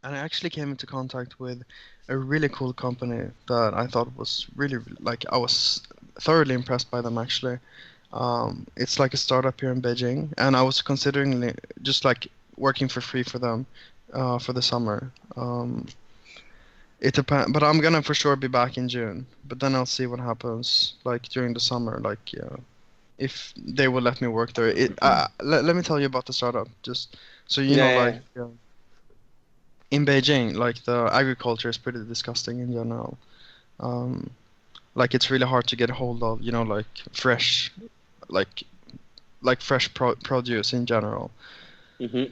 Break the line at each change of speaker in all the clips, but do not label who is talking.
And I actually came into contact with a really cool company that I thought was really, like, I was thoroughly impressed by them actually. It's like a startup here in Beijing, and I was considering just like working for free for them for the summer. It depends, but I'm gonna for sure be back in June. But then I'll see what happens, like during the summer, like if they will let me work there. Let me tell you about the startup, just so you know, like
Yeah,
in Beijing, like the agriculture is pretty disgusting in general. Um, like it's really hard to get a hold of, like fresh, like fresh produce in general.
yeah.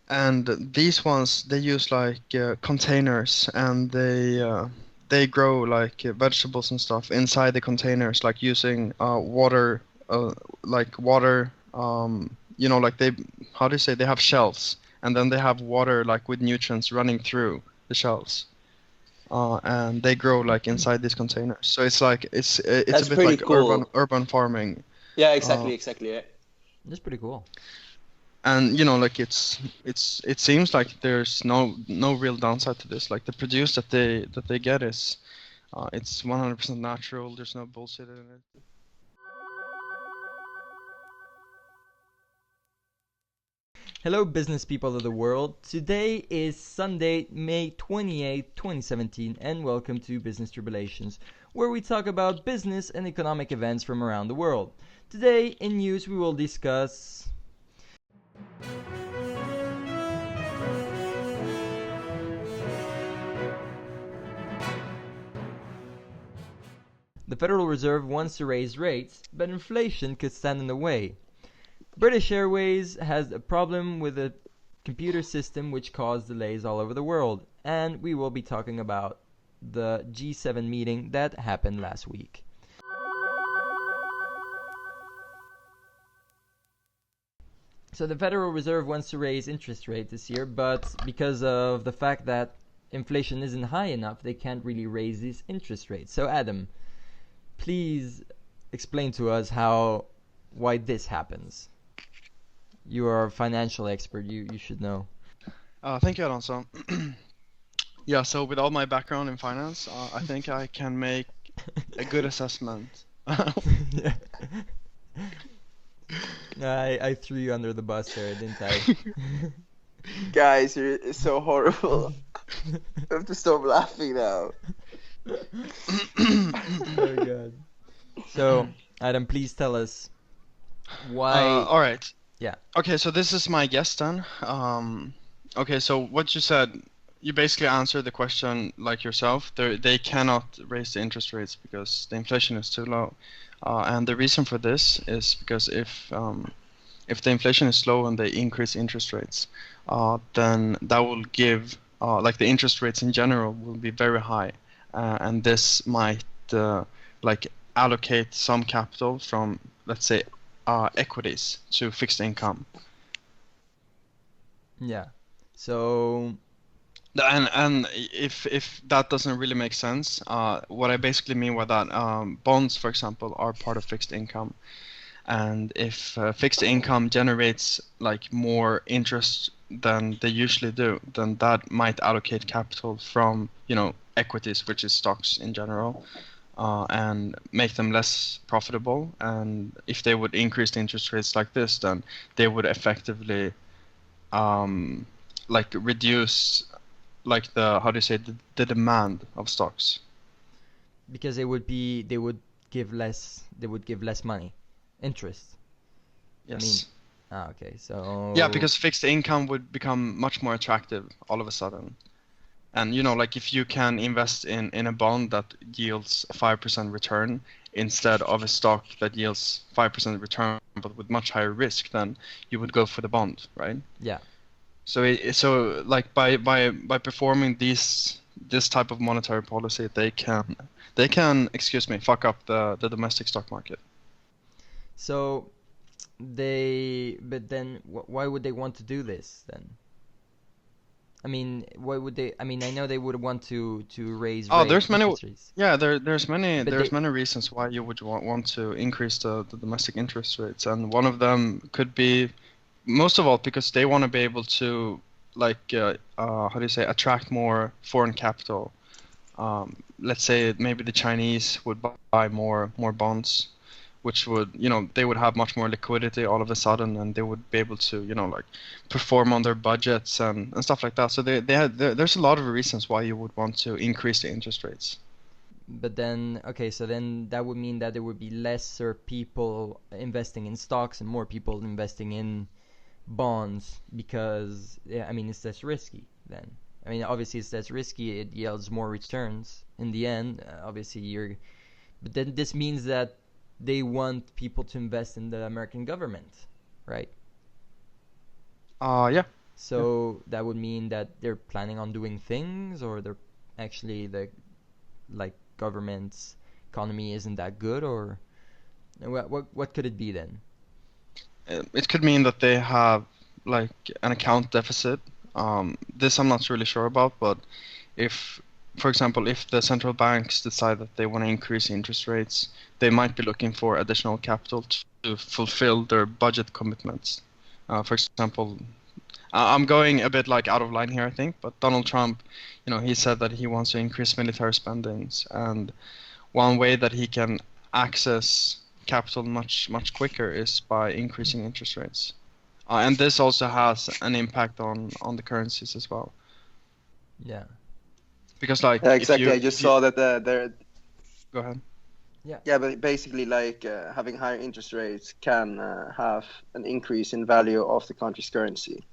And these ones they use like containers, and they grow like vegetables and stuff inside the containers, like using water, like water. Like they, how do you say, they have shelves, and then they have water like with nutrients running through the shelves. And they grow like inside these containers. So it's like it's a
That's
bit
pretty
like urban
cool.
urban farming.
Yeah,
Uh,
exactly. Yeah.
That's pretty cool.
and like it seems like there's no real downside to this. Like the produce that they get is it's 100% natural. There's no bullshit in it.
Hello, business people of the world. Today is Sunday, May 28th, 2017, and welcome to Business Tribulations, where we talk about business and economic events from around the world. Today, in news, we will discuss the Federal Reserve wants to raise rates, but inflation could stand in the way. British Airways has a problem with a computer system which caused delays all over the world, and we will be talking about the G7 meeting that happened last week. So the Federal Reserve wants to raise interest rates this year, but because of the fact that inflation isn't high enough, they can't really raise these interest rates. So Adam, please explain to us why this happens. You are a financial expert. You should know.
Thank you, Alonso. Yeah, so with all my background in finance, I think I can make a good assessment.
Yeah. I threw you under the bus there, didn't I?
Guys, you're so horrible. I have to stop laughing now.
Oh god. So, Adam, please tell us why.
All right.
Yeah.
Okay, so this is my guess then. Okay, so what you said, you basically answered the question like yourself. They cannot raise the interest rates because the inflation is too low. And the reason for this is because if the inflation is low and they increase interest rates, then that will give like the interest rates in general will be very high, and this might like allocate some capital from, let's say, equities to fixed income.
Yeah. So,
And if that doesn't really make sense, what I basically mean by that, bonds, for example, are part of fixed income. And if fixed income generates like more interest than they usually do, then that might allocate capital from, equities, which is stocks in general, and make them less profitable. And if they would increase the interest rates like this, then they would effectively um, like reduce like the, how do you say, the demand of stocks.
because they would give less money, interest. I mean,
Yes.
okay.
Yeah,
So,
because fixed income would become much more attractive all of a sudden. And like if you can invest in a bond that yields a 5% return instead of a stock that yields 5% return but with much higher risk, then you would go for the bond, right?
yeah.
So like by performing this type of monetary policy, they can, excuse me, fuck up the domestic stock market.
So but then why would they want to do this then? I mean, why would they? I mean, I know they would want to raise
Oh, there's many.
interest rates,
Yeah, there's many
but
there's many reasons why you would want to increase the domestic interest rates, and one of them could be, most of all, because they want to be able to how do you say, attract more foreign capital. Let's say maybe the Chinese would buy more bonds, which would, they would have much more liquidity all of a sudden, and they would be able to, like perform on their budgets and stuff like that. So there's a lot of reasons why you would want to increase the interest rates.
But then, okay, so then that would mean that there would be lesser people investing in stocks and more people investing in bonds because, yeah, I mean, it's less risky then. I mean, obviously it's less risky, it yields more returns in the end. Obviously, but then this means that they want people to invest in the American government, right?
Yeah.
So that would mean that they're planning on doing things, or they're actually like government's economy isn't that good, or what could it be then?
It could mean that they have like an account deficit. This I'm not really sure about, but for example, if the central banks decide that they want to increase interest rates, they might be looking for additional capital to fulfill their budget commitments. For example, I'm going a bit like out of line here, I think, but Donald Trump, he said that he wants to increase military spendings, and one way that he can access capital much quicker is by increasing interest rates. And this also has an impact on the currencies as well.
Yeah.
Because like
Yeah, exactly. I just saw that there.
Go ahead.
Yeah, but basically, like having higher interest rates can have an increase in value of the country's currency.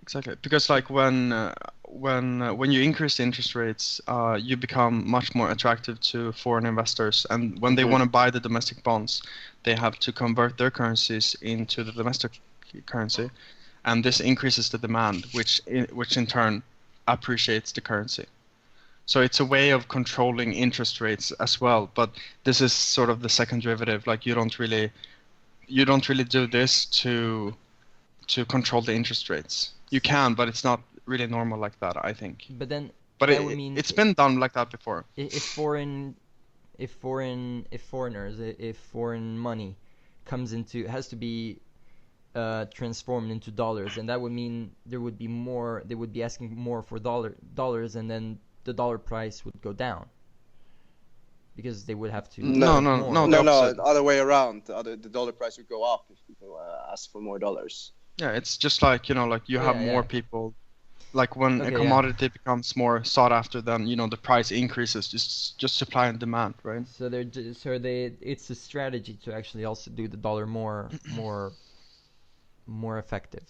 Exactly, because like when you increase the interest rates, you become much more attractive to foreign investors, and when they want to buy the domestic bonds, they have to convert their currencies into the domestic currency, and this increases the demand, which in turn appreciates the currency. So it's a way of controlling interest rates as well, but this is sort of the second derivative. Like you don't really do this to control the interest rates. You can, but it's not really normal like that, I think.
But then
But
that would mean
it's been done like that before.
If foreign money has to be transformed into dollars, and that would mean they would be asking more for dollars, and then the dollar price would go down because they would have to
No,
the other way around. The dollar price would go up if people ask for more dollars.
Yeah, it's just like, like you have more people. Like when a commodity becomes more sought after, then, the price increases, just supply and demand, right?
So it's a strategy to actually also do the dollar more effective.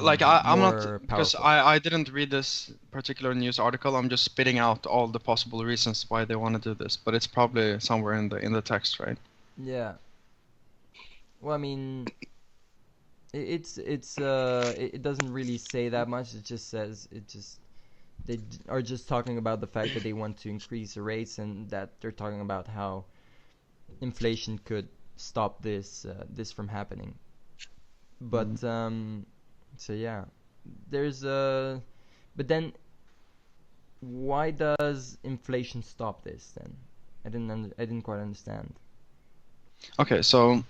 Like I'm not, because I didn't read this particular news article. I'm just spitting out all the possible reasons why they want to do this, but it's probably somewhere in the text, right?
Yeah. Well, I mean, it doesn't really say that much. It just says they are just talking about the fact that they want to increase the rates, and that they're talking about how inflation could stop this from happening. But so yeah, but then why does inflation stop this then? I didn't quite understand.
Okay, so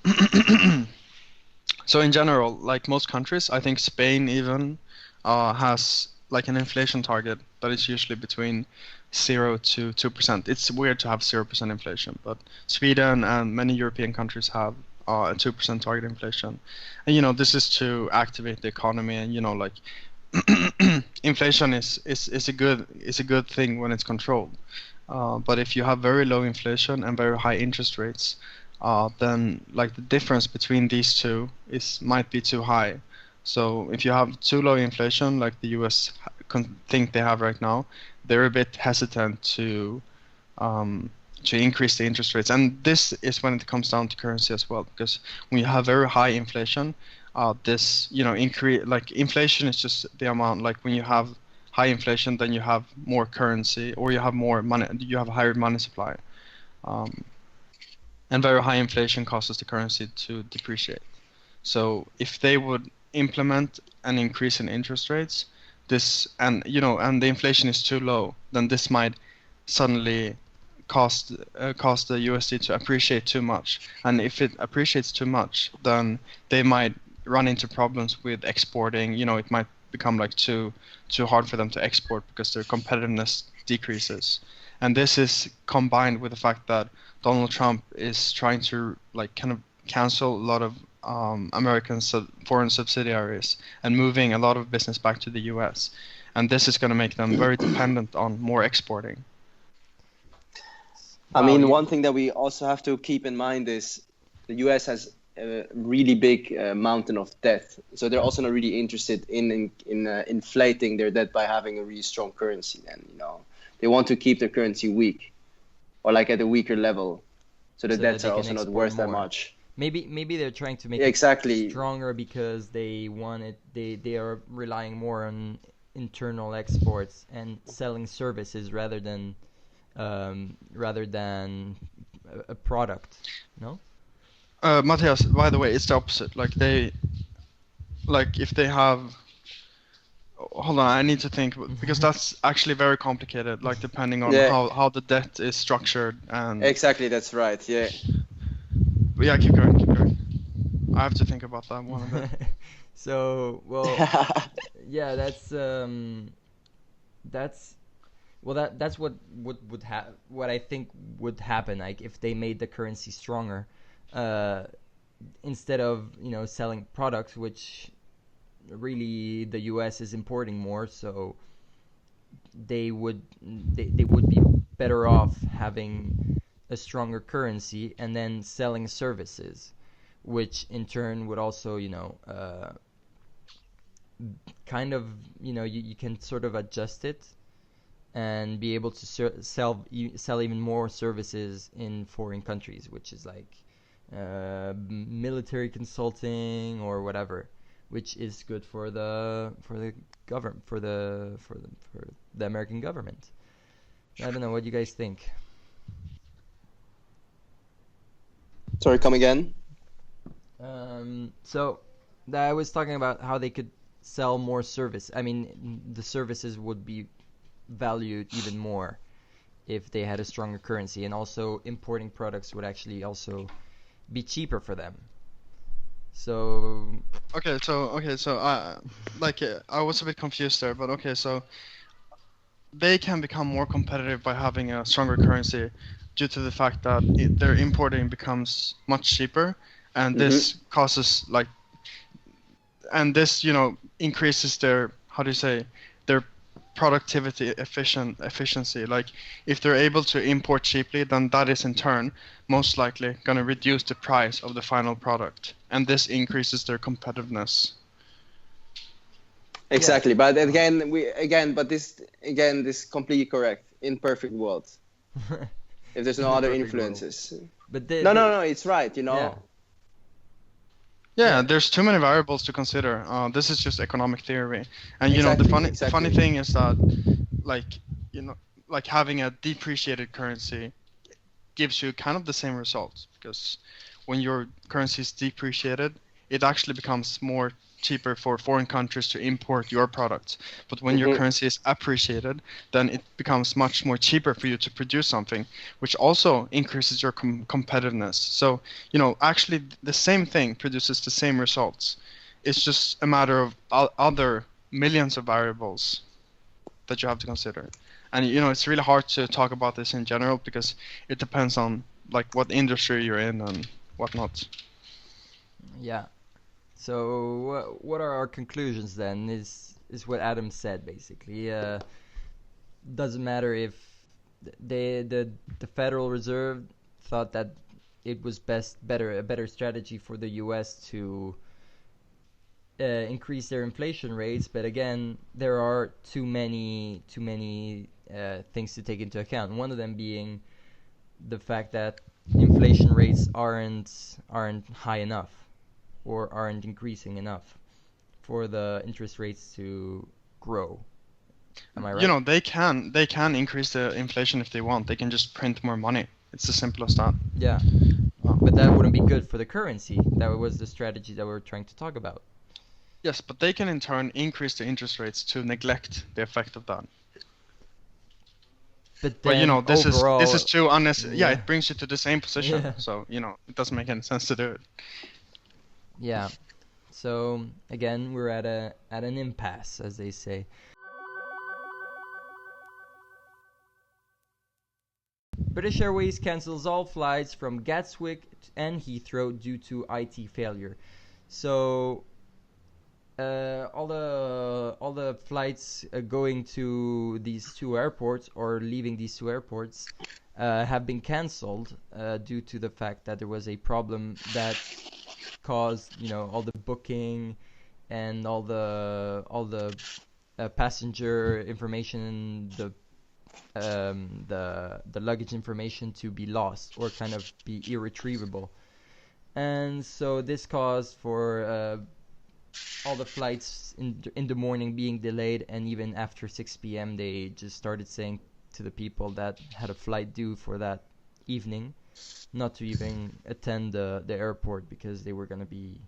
so in general, like most countries, I think Spain even has like an inflation target that is usually between 0 to 2%. It's weird to have 0% inflation, but Sweden and many European countries have a 2% target inflation. And this is to activate the economy, and like inflation is a good thing when it's controlled. But if you have very low inflation and very high interest rates, then like the difference between these two might be too high. So if you have too low inflation, like the US think they have right now, they're a bit hesitant to increase the interest rates. And this is when it comes down to currency as well, because when you have very high inflation, this increase, like inflation is just the amount. Like when you have high inflation, then you have more currency, or you have more money, you have a higher money supply. And very high inflation causes the currency to depreciate. So if they would implement an increase in interest rates, and the inflation is too low, then this might suddenly cause the USD to appreciate too much. And if it appreciates too much, then they might run into problems with exporting. It might become like too hard for them to export because their competitiveness decreases. And this is combined with the fact that Donald Trump is trying to like kind of cancel a lot of American foreign subsidiaries and moving a lot of business back to the US. And this is going to make them very dependent on more exporting.
I mean, one thing that we also have to keep in mind is the US has a really big mountain of debt. So they're also not really interested in inflating their debt by having a really strong currency. And, they want to keep their currency weak or like at a weaker level. So the debts are also not worth that much.
Maybe they're trying to make
it
stronger because they are relying more on internal exports and selling services rather than a product. No?
Matthias, by the way, it's the opposite. Like if they have, hold on, I need to think because that's actually very complicated. Like depending on how the debt is structured and.
Exactly, that's right. Yeah.
But yeah, keep going. I have to think about that one a bit.
So yeah, that's what I think would happen. Like if they made the currency stronger. Instead of selling products, which really the U.S. is importing more, so they would be better off having a stronger currency and then selling services, which in turn would also kind of you can sort of adjust it and be able to sell even more services in foreign countries, which is like military consulting or whatever, which is good for the government, for the American government. I don't know, what do you guys think?
Sorry, come again?
So I was talking about how they could sell more service. I mean, the services would be valued even more if they had a stronger currency, and also importing products would actually also be cheaper for them. So
I was a bit confused there, but so they can become more competitive by having a stronger currency due to the fact that their importing becomes much cheaper, and this causes increases their, how do you say, their productivity efficiency. Like if they're able to import cheaply, then that is in turn most likely going to reduce the price of the final product, and this increases their competitiveness.
Exactly, but this is completely correct in perfect world. If there's no other influences.
But
no, it's right,
Yeah, there's too many variables to consider. This is just economic theory, and the funny thing is that, like having a depreciated currency gives you kind of the same results, because when your currency is depreciated, it actually becomes more cheaper for foreign countries to import your products. But when your currency is appreciated, then it becomes much more cheaper for you to produce something, which also increases your competitiveness. So, actually the same thing produces the same results. It's just a matter of other millions of variables that you have to consider. And, it's really hard to talk about this in general because it depends on what industry you're in and whatnot.
Yeah. So what are our conclusions then? Is what Adam said basically. Doesn't matter if the Federal Reserve thought that it was a better strategy for the U.S. to increase their inflation rates, but again, there are too many things to take into account. One of them being the fact that inflation rates aren't high enough, or aren't increasing enough for the interest rates to grow. Am I right?
They can increase the inflation if they want. They can just print more money. It's as simple as that.
Yeah. But that wouldn't be good for the currency. That was the strategy that we were trying to talk about.
Yes, but they can in turn increase the interest rates to neglect the effect of that.
But
this
overall,
is too unnecessary.
Yeah.
Yeah, it brings you to the same position.
Yeah.
So, it doesn't make any sense to do it.
Yeah. So again, we're at an impasse, as they say. British Airways cancels all flights from Gatwick and Heathrow due to IT failure. So all the flights going to these two airports or leaving these two airports have been cancelled due to the fact that there was a problem that caused, all the booking and all the passenger information, the luggage information to be lost or kind of be irretrievable. And so this caused for all the flights in the morning being delayed, and even after 6 p.m. they just started saying to the people that had a flight due for that evening not to even attend the airport because they were going to be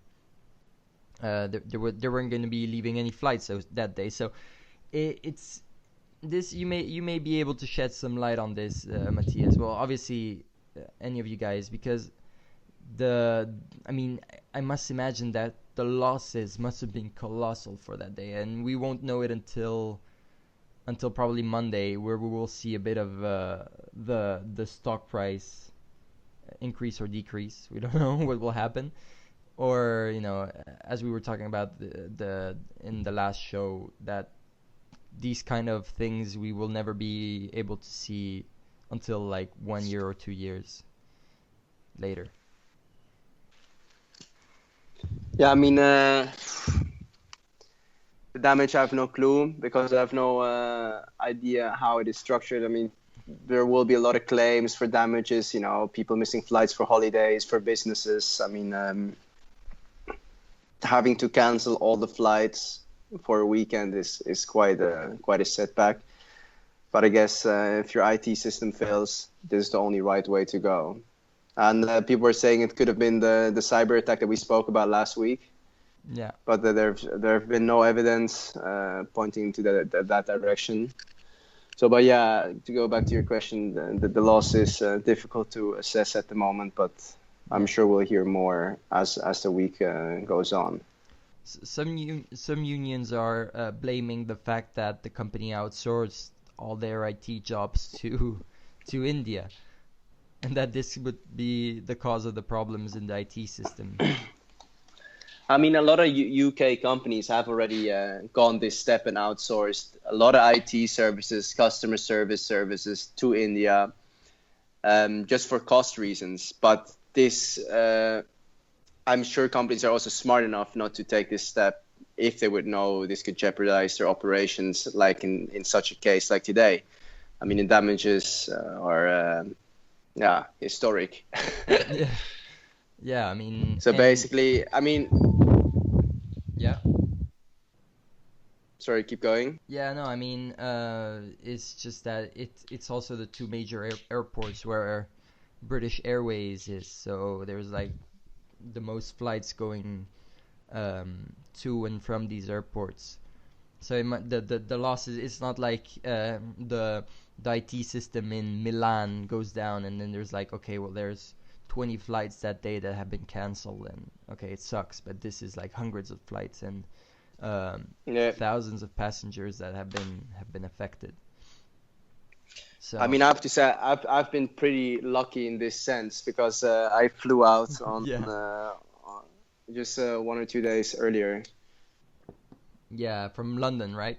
they weren't going to be leaving any flights that day. So it's this you may be able to shed some light on this, Matthias. Well, obviously, any of you guys, because I must imagine that the losses must have been colossal for that day, and we won't know it until probably Monday, where we will see a bit of the stock price increase or decrease. We don't know what will happen, or as we were talking about the in the last show, that these kind of things we will never be able to see until like 1 year or 2 years later.
Yeah, I mean, the damage, I have no clue because I have no idea how it is structured. I mean, there will be a lot of claims for damages, people missing flights for holidays, for businesses. I mean, having to cancel all the flights for a weekend is quite a setback. But I guess if your IT system fails, this is the only right way to go. And people were saying it could have been the cyber attack that we spoke about last week.
Yeah.
But there have been no evidence pointing to that direction. So, but yeah, to go back to your question, the loss is difficult to assess at the moment, but I'm sure we'll hear more as the week goes on.
Some unions are blaming the fact that the company outsourced all their IT jobs to India, and that this would be the cause of the problems in the IT system.
I mean, a lot of UK companies have already gone this step and outsourced a lot of IT services, customer services to India, just for cost reasons. But this, I'm sure companies are also smart enough not to take this step if they would know this could jeopardize their operations, like in such a case like today. I mean, the damages are, historic.
Yeah. Yeah, I mean...
So basically, I mean...
Yeah.
Sorry, keep going.
Yeah, no, I mean, it's just that it's also the two major airports where British Airways is. So there's like the most flights going to and from these airports. So the losses, it's not like the IT system in Milan goes down and then there's like, okay, well, there's 20 flights that day that have been cancelled, and okay, it sucks, but this is like hundreds of flights and thousands of passengers that have been affected. So
I mean, I have to say I've been pretty lucky in this sense because I flew out on just 1 or 2 days earlier.
Yeah, from London, right?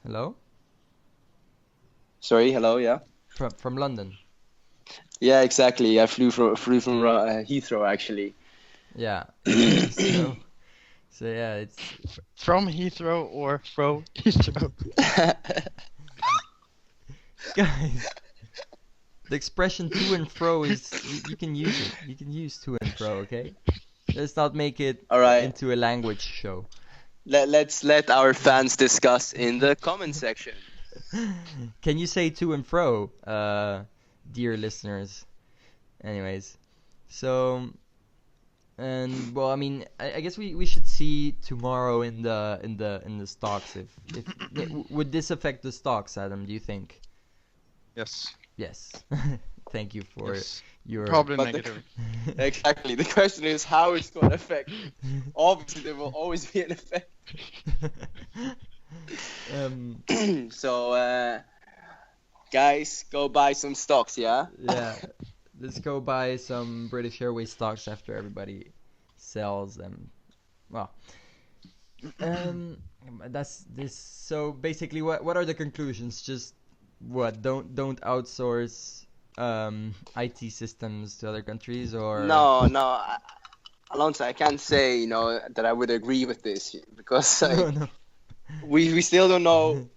Hello?
Sorry, hello, yeah.
From London.
Yeah, exactly. I flew from Heathrow actually.
Yeah. So yeah, it's
From Heathrow or fro Heathrow.
Guys, the expression to and fro is you can use it. You can use to and fro, okay? Let's not make it
All right.
into a language show.
Let's let our fans discuss in the comment section.
Can you say to and fro, dear listeners? Anyways, so and well, I mean, I guess we should see tomorrow in the stocks if would this affect the stocks, Adam? Do you think?
Yes.
Yes. Thank you for your
Probably
But
negative.
exactly, the question is how it's going to affect. Obviously, there will always be an effect.
um,
So, guys, go buy some stocks, yeah?
yeah, let's go buy some British Airways stocks after everybody sells them. Well, um, that's this. So basically, what are the conclusions? Just what? Don't outsource IT systems to other countries, or
No, no, Alonso, I can't say, that I would agree with this because
no,
like
no.
we still don't know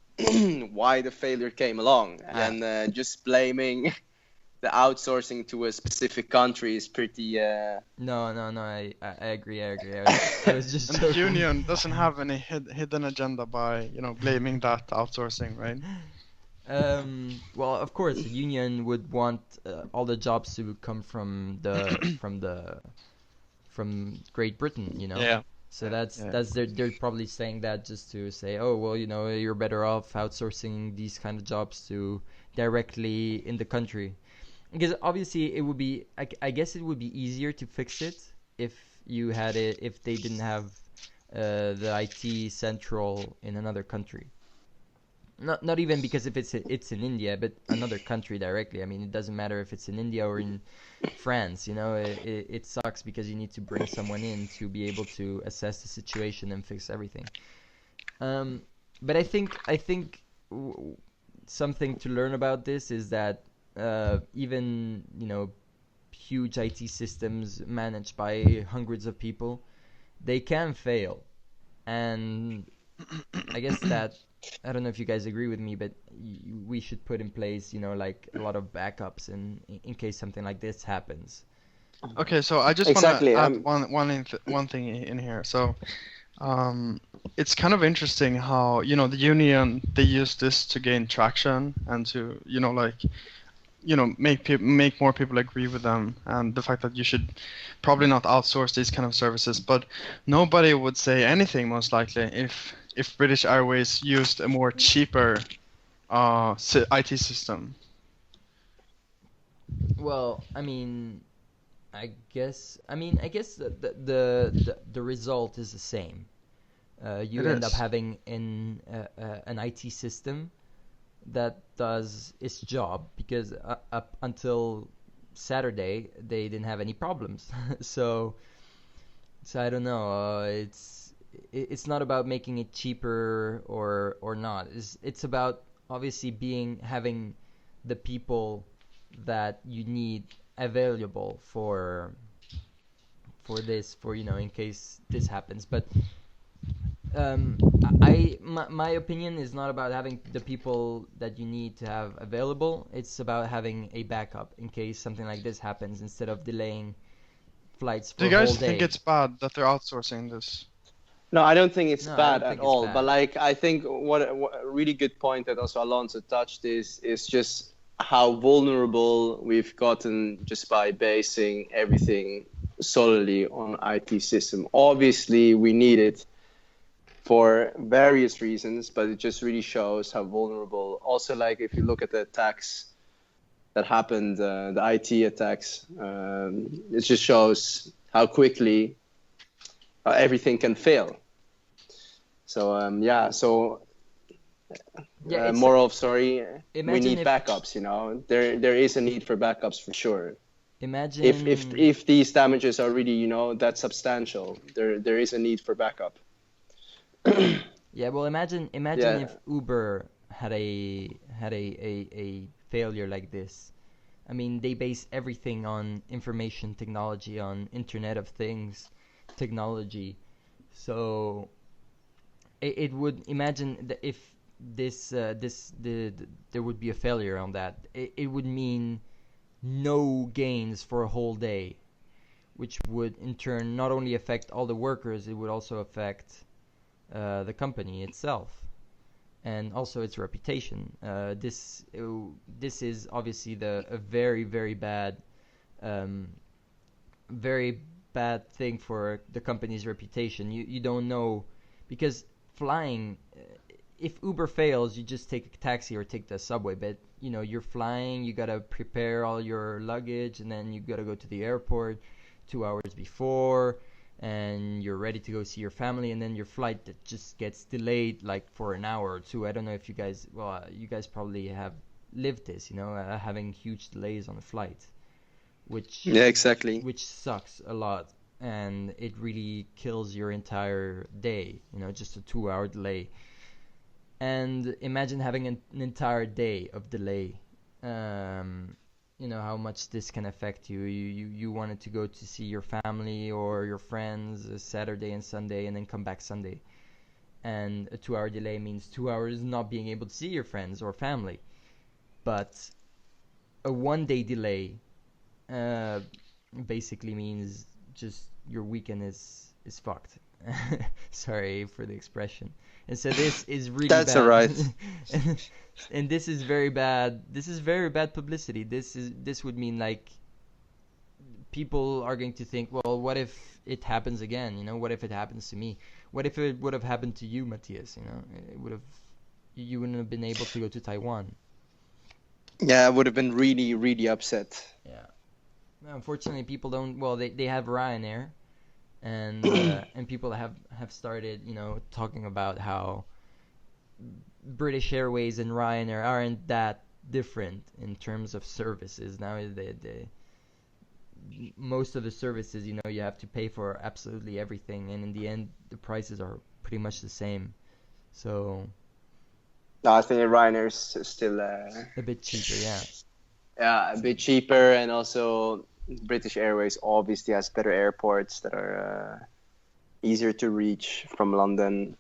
why the failure came along,
I,
and just blaming the outsourcing to a specific country is pretty.
no. I agree. I agree. I was just
And the
joking.
union doesn't have any hidden agenda by, blaming that outsourcing, right?
Well, of course, the union would want all the jobs to come from Great Britain, you know.
Yeah.
So
Yeah.
that's
Yeah.
that's they're probably saying that just to say, oh well, you're better off outsourcing these kind of jobs to directly in the country, because obviously it would be, I guess it would be easier to fix it if if they didn't have the IT central in another country. Not even because if it's in India, but another country directly. I mean, it doesn't matter if it's in India or in France. It sucks because you need to bring someone in to be able to assess the situation and fix everything. Um, but I think something to learn about this is that even huge IT systems managed by hundreds of people, they can fail, and I guess that, I don't know if you guys agree with me, but we should put in place, like a lot of backups in case something like this happens.
Okay, so I just want to
Exactly.
add one thing in here. So, it's kind of interesting how, the union, they use this to gain traction and to, make more people agree with them, and the fact that you should probably not outsource these kind of services. But nobody would say anything, most likely, if British Airways used a more cheaper IT system.
Well, I guess the result is the same.
It
You end up
is.
having an IT system that does its job because up until Saturday they didn't have any problems. so So I don't know. It's not about making it cheaper or not. It's about obviously having the people that you need available for in case this happens. But my opinion is not about having the people that you need to have available. It's about having a backup in case something like this happens instead of delaying flights
Do
for
you
a whole
guys think
day.
it's bad that they're outsourcing this?
No, I don't think it's
No, I
bad
don't
at
think it's
all. But
bad.
like, I think what a really good point that also Alonso touched is just how vulnerable we've gotten just by basing everything solely on IT system. Obviously, we need it for various reasons, but it just really shows how vulnerable. Also, like if you look at the attacks that happened, the IT attacks, it just shows how quickly everything can fail. So yeah, so
Yeah, it's
moral of story, we
imagine
need
if
backups. There is a need for backups for sure. If
imagine
if these damages are really that substantial, there is a need for backup.
yeah, well, imagine
Yeah,
if Uber had a failure like this. I mean, they base everything on information technology, on Internet of Things technology. So it would imagine that if there would be a failure on that, it would mean no gains for a whole day, which would in turn not only affect all the workers, it would also affect the company itself and also its reputation. This is obviously a very um, very bad thing for the company's reputation. You don't know because flying if Uber fails, you just take a taxi or take the subway. But you're flying, you gotta prepare all your luggage, and then you gotta go to the airport 2 hours before, and you're ready to go see your family, and then your flight that just gets delayed like for an hour or two. I don't know if you guys, you guys probably have lived this, having huge delays on the flight, which
Yeah, exactly.
which sucks a lot, and it really kills your entire day. Just a 2 hour delay. And imagine having an entire day of delay. How much this can affect you. You wanted to go to see your family or your friends Saturday and Sunday, and then come back Sunday. And a 2 hour delay means 2 hours not being able to see your friends or family. But a 1 day delay basically means just your weekend is fucked. Sorry for the expression. And so this is really
That's
bad.
all right.
And this is very bad. This is very bad publicity. This would mean like people are going to think, well, what if it happens again? What if it happens to me? What if it would have happened to you, Matthias? You wouldn't have been able to go to Taiwan.
Yeah, I would have been really, really upset.
Yeah. Unfortunately, people don't. Well, they have Ryanair, and and people have started, talking about how British Airways and Ryanair aren't that different in terms of services. Now, most of the services, you have to pay for absolutely everything, and in the end, the prices are pretty much the same. So
No, I think Ryanair's still
a bit cheaper, yeah.
Yeah, a bit cheaper, and also British Airways obviously has better airports that are easier to reach from London.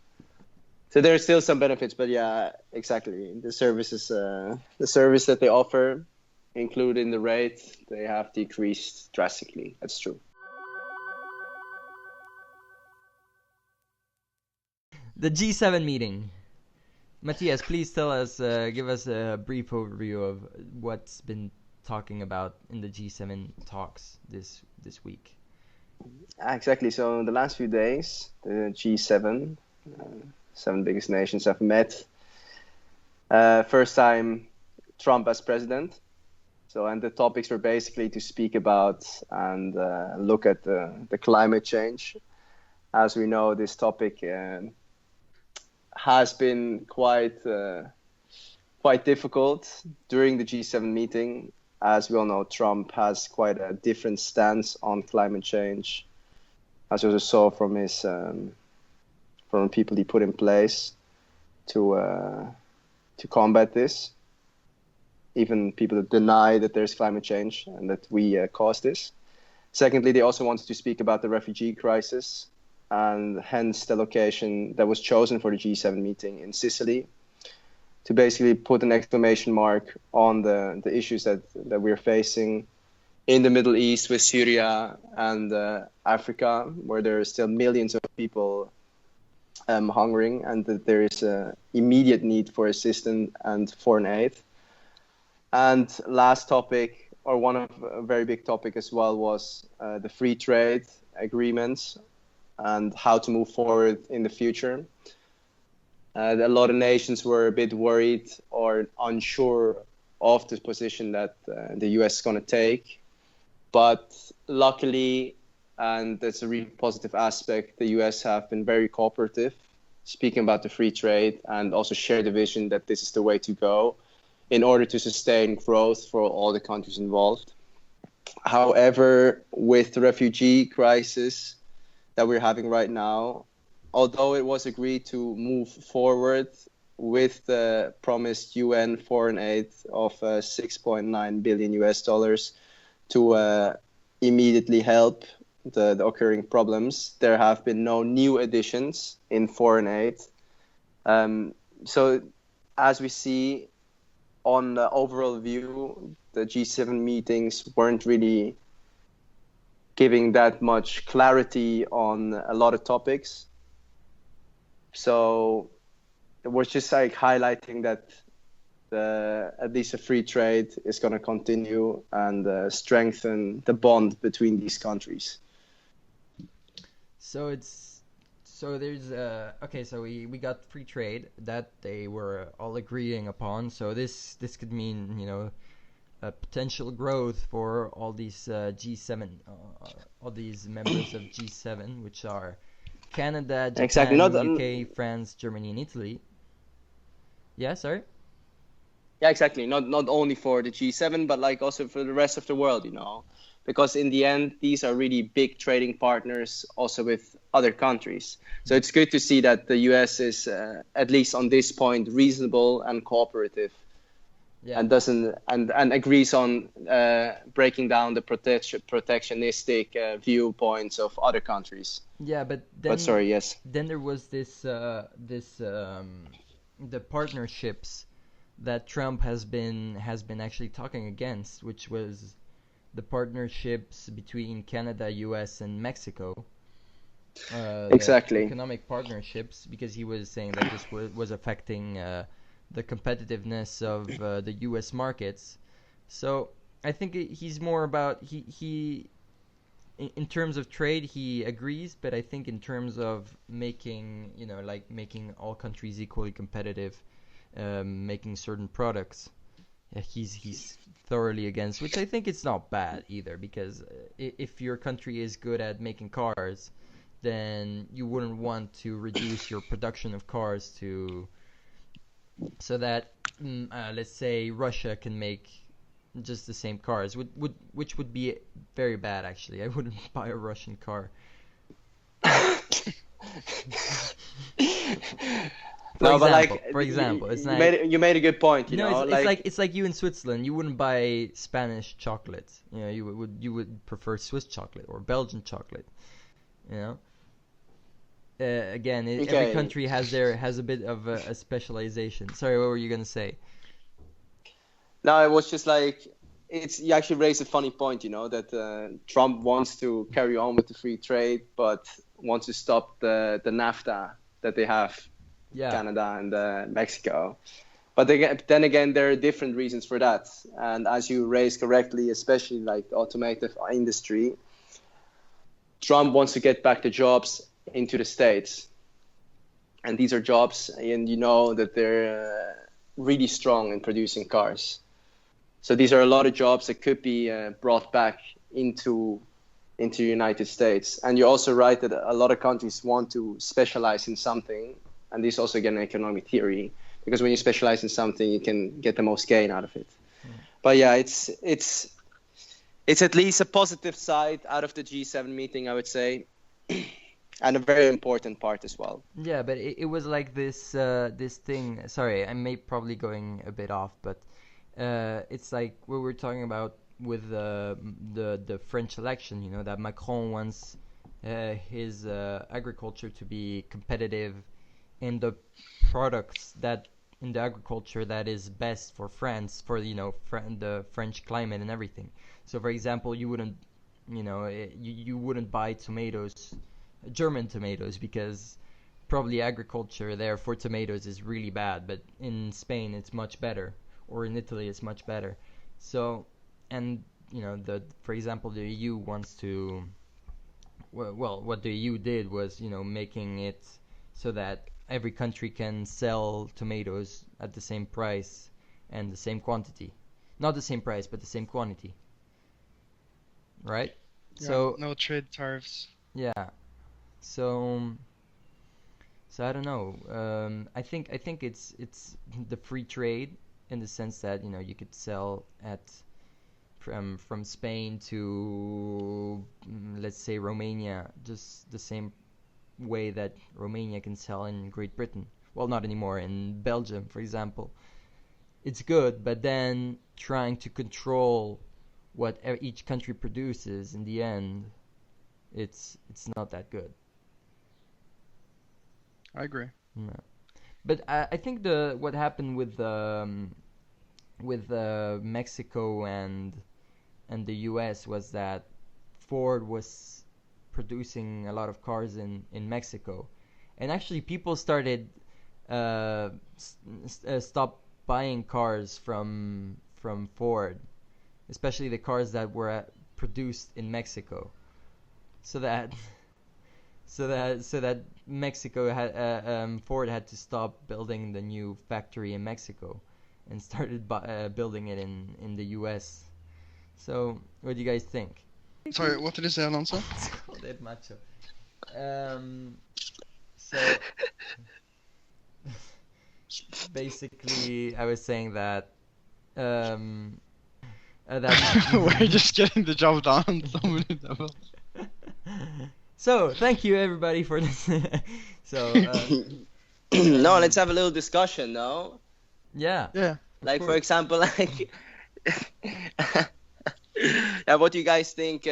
So there are still some benefits, but yeah, exactly. The services, the service that they offer, included in the rate, they have decreased drastically. That's true.
The G7 meeting. Matthias, please tell us, give us a brief overview of what's been talking about in the G7 talks this week.
Exactly. So in the last few days, the G7, seven biggest nations, have met. First time Trump as president. So, and the topics were basically to speak about and look at the climate change. As we know, this topic has been quite difficult during the G7 meeting. As we all know, Trump has quite a different stance on climate change, as we also saw from his from the people he put in place to combat this. Even people that deny that there's climate change and that we caused this. Secondly, they also wanted to speak about the refugee crisis, and hence the location that was chosen for the G7 meeting in Sicily, to basically put an exclamation mark on the issues that we're facing in the Middle East with Syria and Africa, where there are still millions of people hungering, and that there is an immediate need for assistance and foreign aid. And last topic, or one of a very big topic as well, was the free trade agreements and how to move forward in the future. A lot of nations were a bit worried or unsure of the position that the US is going to take. But luckily, and that's a really positive aspect, the US have been very cooperative, speaking about the free trade, and also share the vision that this is the way to go in order to sustain growth for all the countries involved. However, with the refugee crisis that we're having right now, although it was agreed to move forward with the promised UN foreign aid of 6.9 billion US dollars to immediately help the occurring problems, there have been no new additions in foreign aid. So as we see, on the overall view, the G7 meetings weren't really giving that much clarity on a lot of topics. So it was just like highlighting that at least a free trade is going to continue and strengthen the bond between these countries.
So So there's okay, so we got free trade that they were all agreeing upon. So this could mean, potential growth for all these G7, all these members of G7, which are Canada,
Exactly. Not
Japan, UK, France, Germany, and Italy. Yeah, sorry.
Yeah, exactly. Not only for the G7, but like also for the rest of the world, because in the end, these are really big trading partners also with other countries. So it's good to see that the US is at least on this point reasonable and cooperative,
Yeah.
and doesn't and agrees on breaking down the protectionistic viewpoints of other countries.
Yeah, but
But
then
sorry, yes.
then there was the partnerships that Trump has been actually talking against, which was the partnerships between Canada, US, and Mexico. The
Exactly.
economic partnerships, because he was saying that this was affecting the competitiveness of the US markets. So I think he's more about he in terms of trade he agrees, but I think in terms of making like making all countries equally competitive, making certain products, he's thoroughly against, which I think it's not bad either, because if your country is good at making cars, then you wouldn't want to reduce your production of cars to so that let's say Russia can make just the same cars, which would be very bad actually. I wouldn't buy a Russian car.
No, but like
For example, it's
you
like
made a good point.
it's like you in Switzerland. You wouldn't buy Spanish chocolate. You would prefer Swiss chocolate or Belgian chocolate. You know. Again, every
Okay.
country has a bit of a specialization. Sorry, what were you gonna say?
No, it was just like you actually raised a funny point, that Trump wants to carry on with the free trade, but wants to stop the NAFTA that they have,
Yeah.
Canada and Mexico. But then again, there are different reasons for that. And as you raised correctly, especially like the automotive industry, Trump wants to get back the jobs into the States. And these are jobs, and that they're really strong in producing cars. So these are a lot of jobs that could be brought back into the United States. And you're also right that a lot of countries want to specialize in something. And this is also, again, economic theory, because when you specialize in something, you can get the most gain out of it. But yeah, it's at least a positive side out of the G7 meeting, I would say, and a very important part as well.
Yeah, but it was like this thing. Sorry, I may probably going a bit off, but it's like we were talking about with the French election. That Macron wants his agriculture to be competitive in the products that in the agriculture that is best for France, for the French climate and everything. So for example, you wouldn't buy tomatoes, German tomatoes, because probably agriculture there for tomatoes is really bad, but in Spain it's much better, or in Italy it's much better. So, and for example, the EU wants to what the EU did was making it so that every country can sell tomatoes at the same price and the same quantity. Not the same price, but the same quantity. Right?
Yeah,
So
no trade tariffs.
yeah. So I don't know. I think it's the free trade in the sense that you could sell at from Spain to let's say Romania, just the same way that Romania can sell in Great Britain. Well, not anymore, in Belgium, for example. It's good, but then trying to control what each country produces in the end, it's not that good.
I agree.
No. But I think what happened with Mexico and the U.S. was that Ford was producing a lot of cars in Mexico, and actually people started stop buying cars from Ford, especially the cars that were produced in Mexico, so that so that Mexico had Ford had to stop building the new factory in Mexico and started building it in the U.S. So what do you guys think?
Sorry, what did you say, Alonso?
Joder, macho. So basically, I was saying that um, that
We're just getting the job done on so many levels.
So thank you everybody for this. So
No, let's have a little discussion, no?
yeah,
Yeah.
Like, for
course.
example, like, yeah, what do you guys think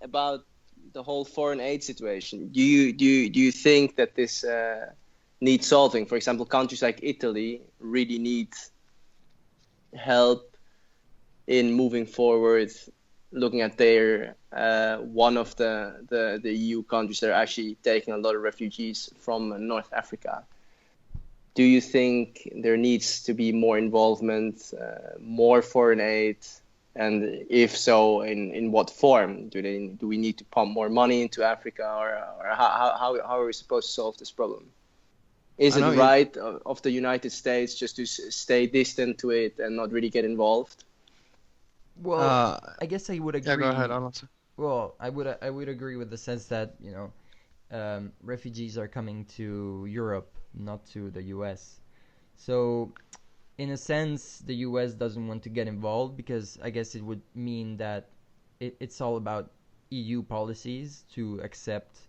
about the whole foreign aid situation? Do you think that this needs solving? For example, countries like Italy really need help in moving forward, looking at their one of the EU countries that are actually taking a lot of refugees from North Africa. Do you think there needs to be more involvement, more foreign aid? And if so, in what form? Do we need to pump more money into Africa, or how are we supposed to solve this problem? Is
I
it
know
right of the United States just to stay distant to it and not really get involved?
Well, I guess I would
Yeah, go ahead,
agree.
Alonso.
Well, I would agree with the sense that refugees are coming to Europe, not to the U.S. So in a sense, the U.S. doesn't want to get involved because I guess it would mean that it's all about EU policies to accept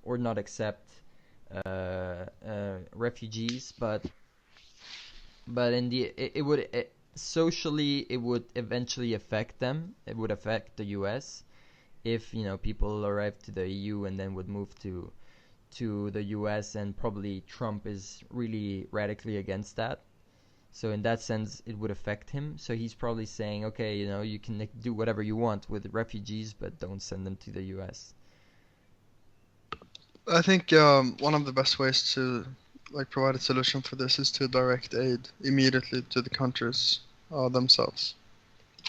or not accept refugees, but in the it would socially it would eventually affect them. It would affect the U.S. if people arrive to the EU and then would move to the US, and probably Trump is really radically against that. So in that sense, it would affect him. So he's probably saying, okay, you can do whatever you want with refugees, but don't send them to the US.
I think one of the best ways to provide a solution for this is to direct aid immediately to the countries themselves.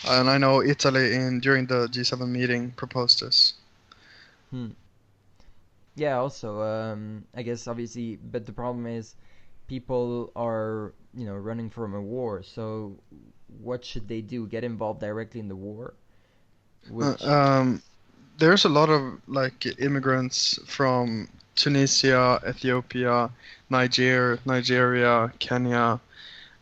And I know Italy during the G7 meeting proposed this.
Hmm. Yeah, also, I guess obviously, but the problem is people are, running from a war. So what should they do? Get involved directly in the war?
Uh,
Which,
um, there's a lot of immigrants from Tunisia, Ethiopia, Nigeria, Kenya,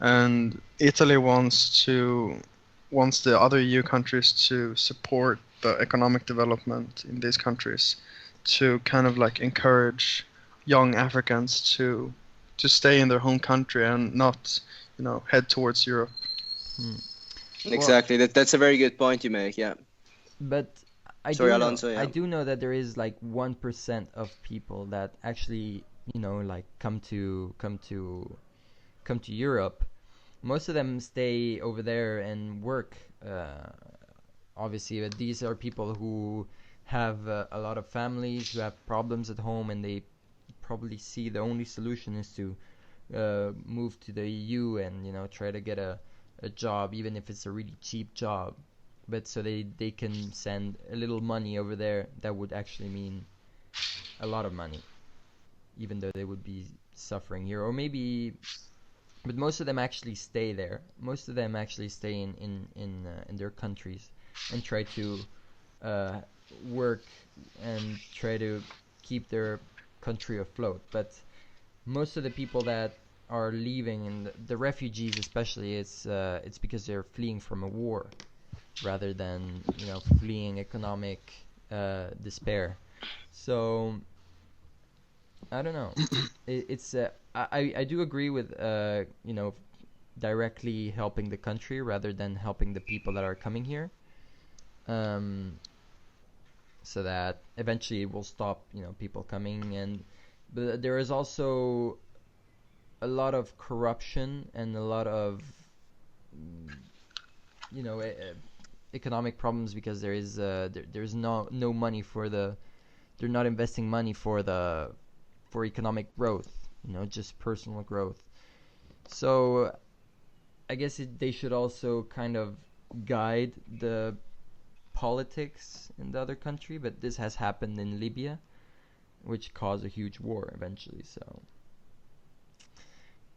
and Italy wants the other EU countries to support the economic development in these countries, to kind of encourage young Africans to stay in their home country and not, head towards Europe.
hmm. Well,
Exactly. That's a very good point you make. Yeah.
but I
Sorry,
do know
Alonso.
I
Yeah.
do know that there is like 1% of people that actually come to Europe. Most of them stay over there and work. Obviously, but these are people who have a lot of families who have problems at home, and they probably see the only solution is to move to the EU and try to get a job, even if it's a really cheap job. But so they can send a little money over there that would actually mean a lot of money, even though they would be suffering here. Or maybe, but most of them actually stay there. Most of them actually stay in their countries and try to uh, work and try to keep their country afloat. But most of the people that are leaving, and the refugees especially, it's because they're fleeing from a war rather than fleeing economic despair. So I don't know. It's I do agree with directly helping the country rather than helping the people that are coming here. Um, so that eventually it will stop people coming, and but there is also a lot of corruption and a lot of mm, you know e- e- economic problems because there's no money for they're not investing money for economic growth, just personal growth. So I guess they should also kind of guide the politics in the other country, but this has happened in Libya. which cause a huge war eventually. So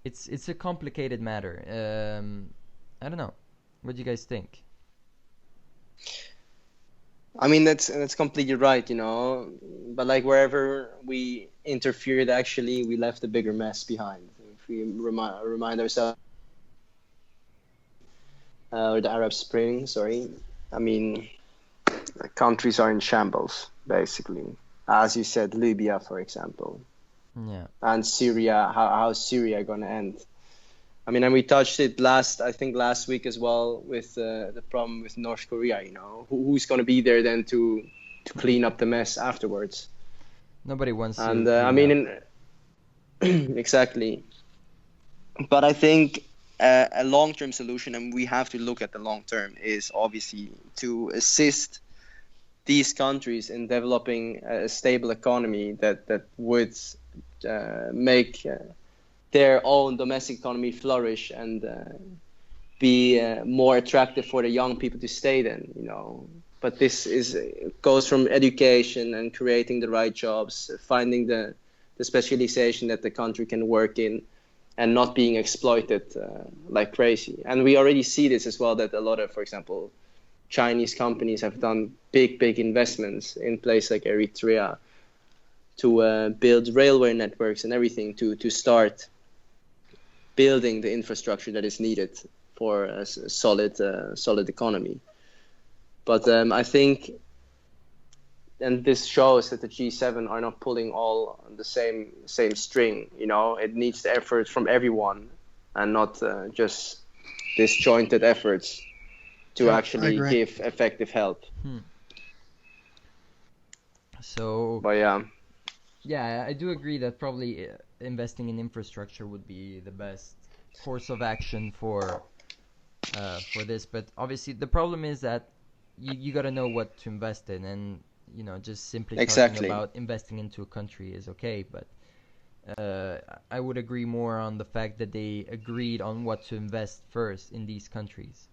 it's a complicated matter. I don't know. What do you guys think?
I mean, that's completely right, you know. But like wherever we interfered, actually, we left a bigger mess behind. If we remind ourselves, or the Arab Spring, sorry. I mean, the countries are in shambles, basically. As you said, Libya, for example,
Yeah.
and Syria. How's Syria gonna end? I mean, and we touched it I think last week as well, with the problem with North Korea. You know, who's going to be there then to clean up the mess afterwards?
Nobody wants to
And I
clean
mean,
up.
exactly. But I think a long-term solution, and we have to look at the long term, is obviously to assist these countries in developing a stable economy that would make their own domestic economy flourish and be more attractive for the young people to stay then, you know. But this goes from education and creating the right jobs, finding the specialization that the country can work in, and not being exploited like crazy. And we already see this as well, that a lot of, for example, Chinese companies have done big investments in places like Eritrea to build railway networks and everything to start building the infrastructure that is needed for a solid economy. But I think, and this shows that the G7 are not pulling all on the same string. You know, it needs the effort from everyone, and not just disjointed efforts to
Yeah, I
actually
agree.
give effective help.
Hmm. So
But yeah,
yeah, I do agree that probably investing in infrastructure would be the best course of action for this. But obviously, the problem is that you got to know what to invest in, and just simply talking
exactly.
about investing into a country is okay. But I would agree more on the fact that they agreed on what to invest first in these countries.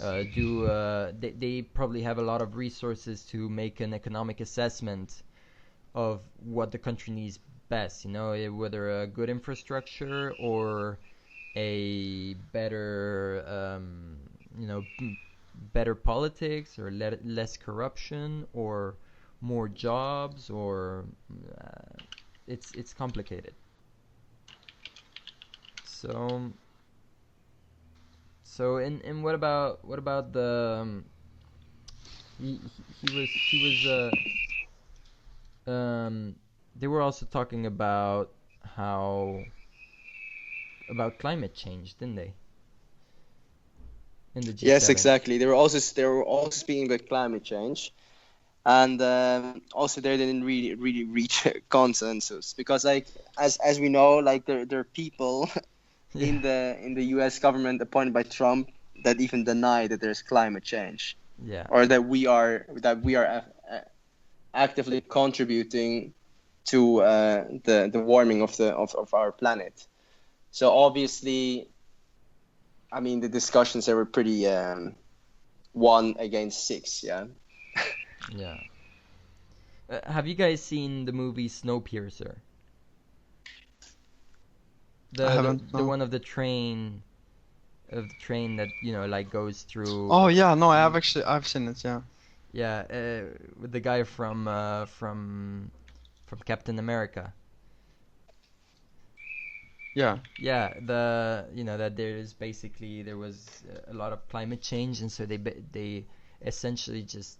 They probably have a lot of resources to make an economic assessment of what the country needs best, whether a good infrastructure or a better, better politics, or less corruption, or more jobs, or it's complicated. So and what about the he was they were also talking about how about climate change, didn't they? In the
Yes,
G7.
exactly. They were also speaking about climate change, and also they didn't really reach a consensus, because like as we know, like there are people
Yeah.
in the U.S. government appointed by Trump that even deny that there's climate change,
Yeah.
or that we are actively contributing to the warming of our planet. So obviously, I mean, the discussions there were pretty 1 against 6, yeah.
Yeah. Have you guys seen the movie Snowpiercer?
I
The
haven't.
the
No.
one of the train that like goes through.
Oh yeah, no, I've seen it. Yeah.
Yeah, with the guy from Captain America.
Yeah.
Yeah, that there was a lot of climate change, and so they essentially just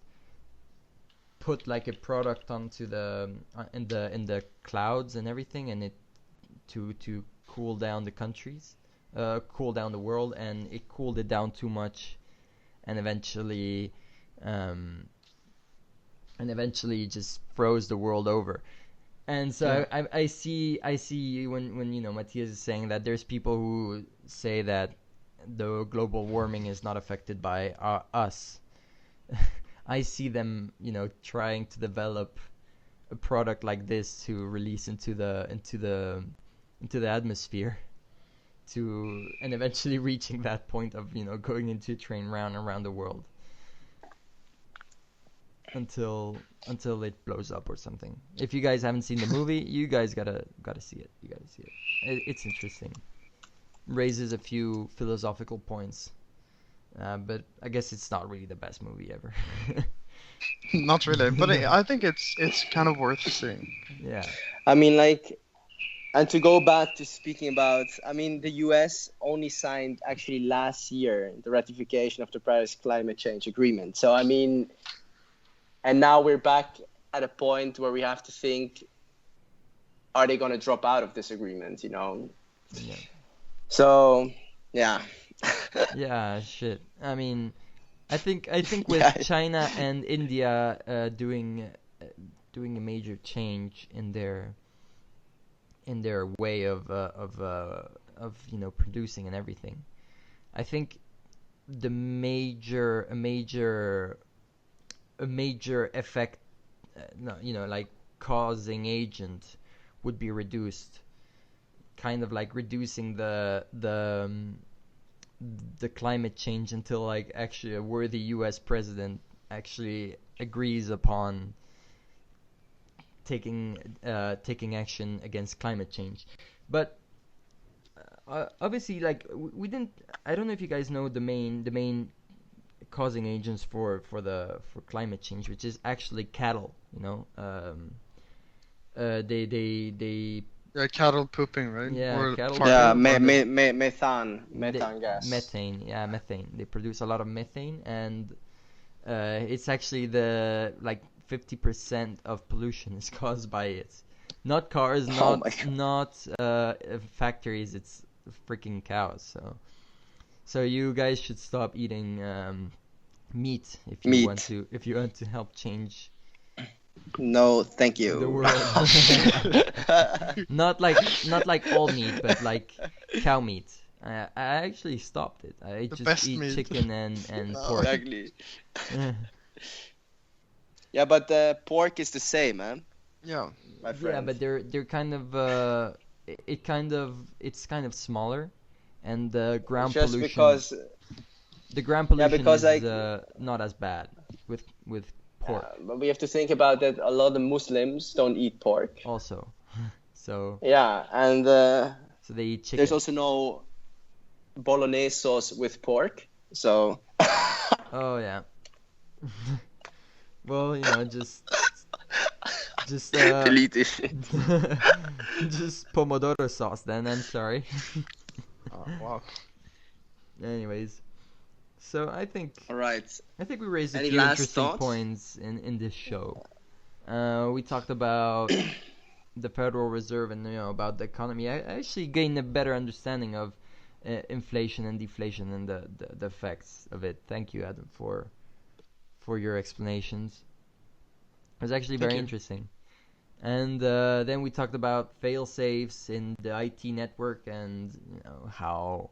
put like a product onto the in the clouds and everything, and it to cool down the countries, cool down the world, and it cooled it down too much, and um, eventually just froze the world over. And
Yeah.
so I see when Matthias is saying that there's people who say that the global warming is not affected by us. I see them, trying to develop a product like this to release into the atmosphere, and eventually reaching that point of going into a train round around the world until until it blows up or something. If you guys haven't seen the movie, you guys gotta see it. You gotta see it. It's interesting. Raises a few philosophical points, but I guess it's not really the best movie ever.
Not really, but I think it's kind of worth seeing.
Yeah.
I mean, like, and to go back to speaking about, I mean, the US only signed actually last year the ratification of the Paris Climate Change Agreement. So, I mean, and now we're back at a point where we have to think, are they going to drop out of this agreement, you know?
Yeah.
So, yeah.
Yeah, shit. I mean, I think with
Yeah.
China and India doing a major change in their way of producing and everything. I think a major effect, like causing agent would be reduced, kind of like reducing the climate change until like actually a worthy US president actually agrees upon taking action against climate change. But obviously, like we didn't. I don't know if you guys know the main causing agents for climate change, which is actually cattle. They
Yeah, cattle pooping, right?
Yeah,
Or
cattle
farting.
Yeah,
poop.
methane gas.
Methane. Yeah, methane. They produce a lot of methane, and it's actually the like 50% of pollution is caused by it. Not cars,
Oh my God.
not factories. It's freaking cows. So you guys should stop eating meat if you
Meat.
want to help change
No, thank you.
the world. not like all meat, but like cow meat. I actually stopped it. I
The
just
best
eat
meat.
chicken and
No,
pork.
exactly. Yeah, but pork is the same, man.
Yeah.
My friend.
Yeah, but they're kind of it's kind of smaller, and the ground
Just
pollution
because.
is
because, like,
not as bad with pork
But we have to think about that. A lot of Muslims don't eat pork.
also. So
Yeah, and
so they eat chicken.
there's also no bolognese sauce with pork. So.
Oh yeah. Well, just
Delete this shit.
just pomodoro sauce then. I'm sorry.
Wow.
Anyways, so I think
All right.
we raised a
Any
few
last
interesting
thoughts?
points in this show. We talked about the Federal Reserve and about the economy. I actually gained a better understanding of inflation and deflation and the effects of it. Thank you, Adam, for your explanations. It was actually
Thank
very
you.
interesting. And then we talked about fail-safes in the IT network and how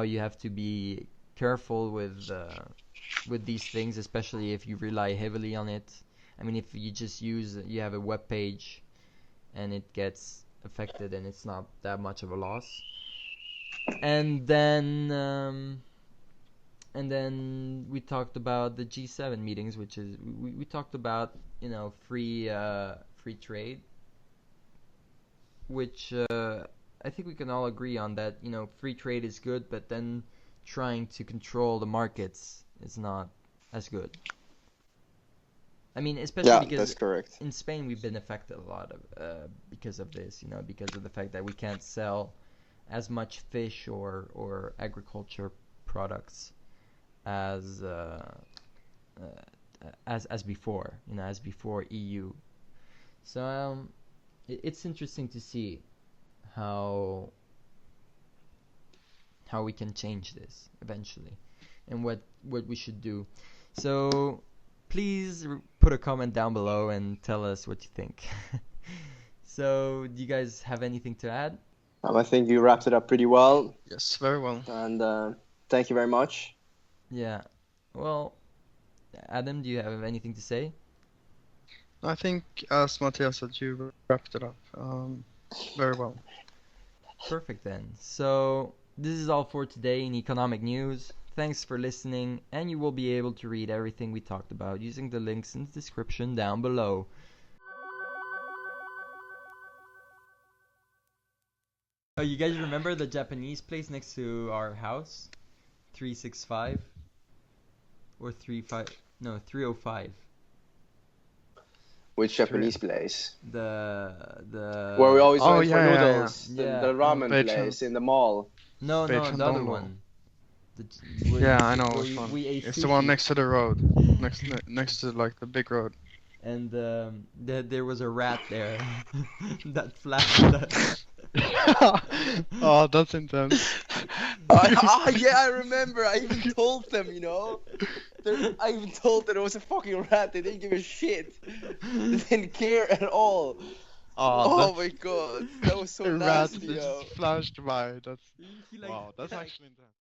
you have to be careful with these things, especially if you rely heavily on it. I mean, if you just you have a web page and it gets affected, and it's not that much of a loss. And then we talked about the G7 meetings, which is we talked about free trade, which I think we can all agree on that. Free trade is good, but then trying to control the markets is not as good. I mean, especially
Yeah,
because
that's correct.
in Spain we've been affected a lot of because of this. Because of the fact that we can't sell as much fish or agriculture products as before. As before EU. So it's interesting to see how we can change this eventually, and what we should do. So please put a comment down below and tell us what you think. So do you guys have anything to add?
I think you wrapped it up pretty well,
Yes, very well.
and thank you very much.
Yeah. Well, Adam, do you have anything to say?
I think, as Matthias said, you wrapped it up very well.
Perfect then. So this is all for today in economic news. Thanks for listening, and you will be able to read everything we talked about using the links in the description down below. Oh, you guys remember the Japanese place next to our house? 365? Or 305.
Which Japanese place?
The
Where we always
Oh,
went for
yeah, yeah, yeah.
noodles.
Yeah.
The ramen
Beichan.
place in the mall.
No, the other
Beichandonglo.
one.
Yeah, I know
where
which one.
we ate
It's the one
sushi.
next to the road, next to like the big road.
And there was a rat there that flashed us.
Oh, that's intense.
Yeah, I remember. I even told them, you know. I even told them it was a fucking rat. They didn't give a shit. They didn't care at all. Oh my god, that was so
a rat
nasty,
that
yo.
just flashed by. That's
He like
wow. That's actually intense.